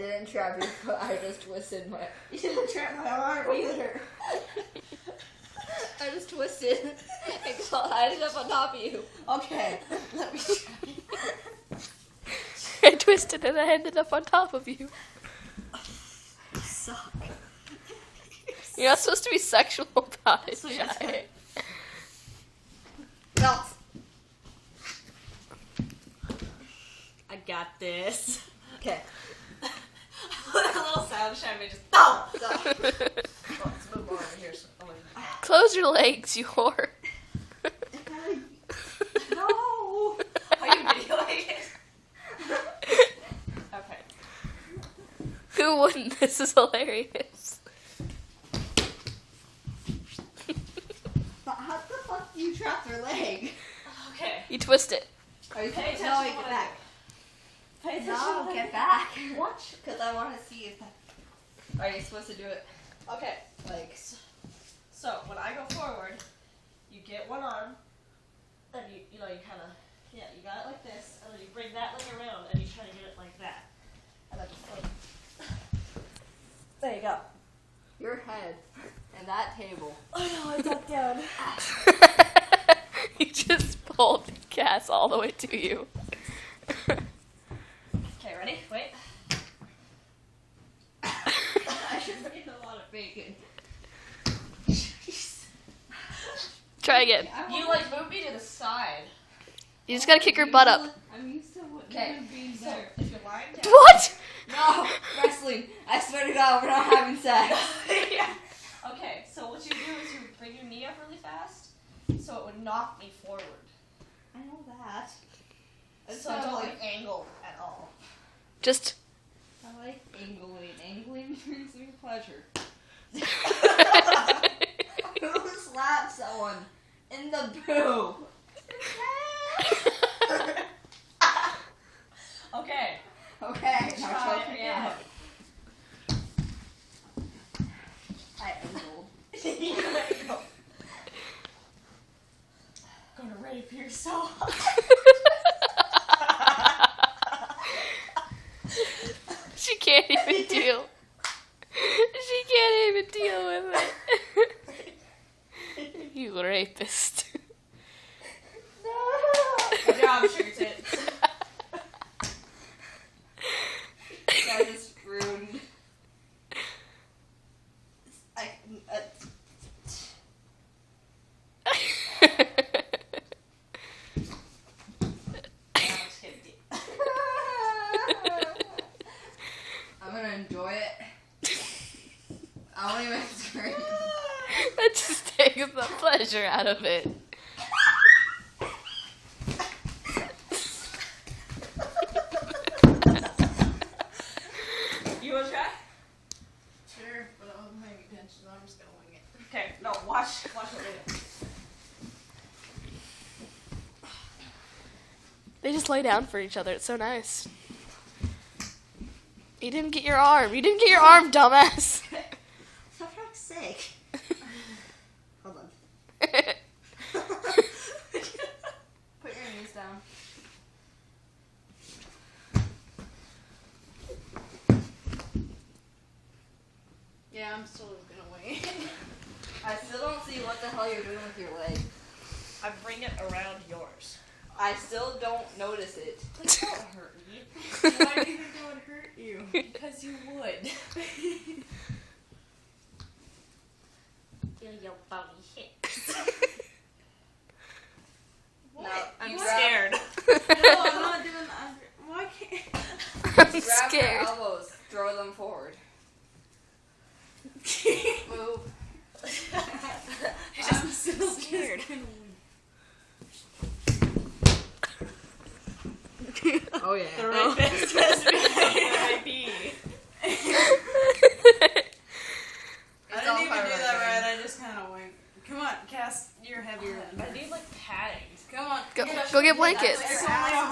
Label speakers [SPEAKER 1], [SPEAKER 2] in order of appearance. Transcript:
[SPEAKER 1] didn't trap your foot. I just twisted my.
[SPEAKER 2] You didn't trap my arm either.
[SPEAKER 1] I just twisted and glided up on top of you.
[SPEAKER 2] Okay, let me try.
[SPEAKER 3] I twisted and I ended up on top of you.
[SPEAKER 2] You suck.
[SPEAKER 3] You're not supposed to be sexual about it,
[SPEAKER 2] So you're
[SPEAKER 3] Shy.
[SPEAKER 2] Belt. I got this.
[SPEAKER 1] Okay.
[SPEAKER 2] A little sound Shy made just no.
[SPEAKER 1] So, let's move on here.
[SPEAKER 3] Close your legs, you whore.
[SPEAKER 2] No. Are you videoing it? Okay.
[SPEAKER 3] Who wouldn't? This is hilarious.
[SPEAKER 2] But how the fuck do you trap their leg? Okay.
[SPEAKER 3] You twist it.
[SPEAKER 1] Are you
[SPEAKER 2] Pay attention
[SPEAKER 1] No,
[SPEAKER 2] to
[SPEAKER 1] you
[SPEAKER 2] what
[SPEAKER 1] get
[SPEAKER 2] I
[SPEAKER 1] back.
[SPEAKER 2] Pay attention.
[SPEAKER 1] No,
[SPEAKER 2] to
[SPEAKER 1] get
[SPEAKER 2] what I
[SPEAKER 1] back.
[SPEAKER 2] Watch.
[SPEAKER 1] Because I want to see if that. Are you supposed to do it
[SPEAKER 2] Okay.
[SPEAKER 1] like?
[SPEAKER 2] So when I go forward, you get one arm, and you kind of you got it like this, and then you bring that leg around, and you try to get it like that, and then just like there you go.
[SPEAKER 1] Your head and that table.
[SPEAKER 2] I know I ducked down.
[SPEAKER 3] You just pulled the gas all the way to you.
[SPEAKER 2] Okay, ready? Wait.
[SPEAKER 1] I should eat a lot of bacon.
[SPEAKER 3] Try again.
[SPEAKER 2] You like move me to the side.
[SPEAKER 3] You just gotta kick her butt up.
[SPEAKER 1] I'm used to what
[SPEAKER 2] Okay.
[SPEAKER 1] being
[SPEAKER 2] So
[SPEAKER 1] better.
[SPEAKER 2] if you're lying down.
[SPEAKER 3] What?
[SPEAKER 1] No, wrestling. I swear to God, we're not having sex.
[SPEAKER 2] Yeah. Okay, so what you do is you bring your knee up really fast, so it would knock me forward.
[SPEAKER 1] I know that.
[SPEAKER 2] So don't like angle at all.
[SPEAKER 3] Just.
[SPEAKER 1] I like angling. Angling brings me pleasure. Who slapped someone in the boob?
[SPEAKER 2] Okay.
[SPEAKER 1] Okay, now
[SPEAKER 2] Try
[SPEAKER 1] choke me
[SPEAKER 2] again.
[SPEAKER 1] out. I angled.
[SPEAKER 2] Gonna rape yourself.
[SPEAKER 3] She can't even deal. She can't even deal with it. You rapist.
[SPEAKER 2] Good job, Sugar Tits.
[SPEAKER 1] I just ruined.
[SPEAKER 2] I'm just kidding.
[SPEAKER 1] I'm gonna enjoy it. I won't even scream.
[SPEAKER 3] That just takes the pleasure out of it.
[SPEAKER 2] You wanna try?
[SPEAKER 1] Sure, but I wasn't paying attention. I'm just gonna wing it.
[SPEAKER 2] Okay, no, watch what we do.
[SPEAKER 3] They just lay down for each other. It's so nice. You didn't get your arm. You didn't get your arm, dumbass.
[SPEAKER 2] For fuck's sake. Hold on.
[SPEAKER 1] Put your knees down. Yeah, I'm still gonna wait. I still don't see what the hell you're doing with your leg.
[SPEAKER 2] I bring it around yours.
[SPEAKER 1] I still don't notice it.
[SPEAKER 2] Please don't hurt me.
[SPEAKER 1] Why do you think it would hurt you?
[SPEAKER 2] Because you would. Feel your body hits.
[SPEAKER 1] No,
[SPEAKER 2] I'm
[SPEAKER 1] you
[SPEAKER 2] scared.
[SPEAKER 1] No,
[SPEAKER 2] I'm not doing that. Why can't?
[SPEAKER 3] I'm
[SPEAKER 1] Grab
[SPEAKER 3] scared.
[SPEAKER 1] your elbows, throw them forward. Move.
[SPEAKER 2] I'm so scared.
[SPEAKER 1] Oh yeah.
[SPEAKER 2] The rapist has been RIP.
[SPEAKER 1] I
[SPEAKER 2] didn't even do that right. I just kind of went. Come on, Cass. You're heavier than
[SPEAKER 1] I
[SPEAKER 2] me.
[SPEAKER 1] need like padding.
[SPEAKER 2] Come on.
[SPEAKER 3] Go get blankets.
[SPEAKER 2] It's only a